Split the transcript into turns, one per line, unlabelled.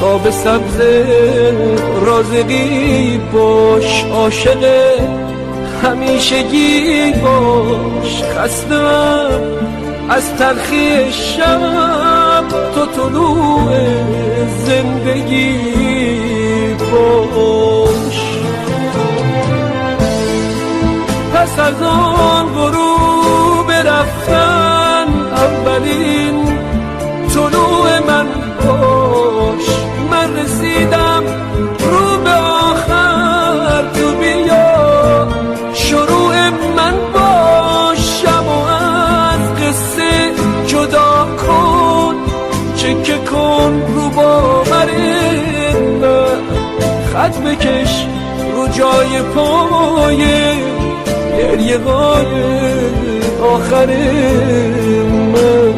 خواب سبز رازقی باش، عاشق همیشگی باش. خستم از تلخی شب، تو طلوع زندگی باش. پس از آن غروب رفتن، اولین طلوع من باش. من رسیدم رو به آخر، تو بیا شروع من باش. و از قصه جدا کن، چکه کن رو باور من، خط بکش رو جای پای گریه های آخر من.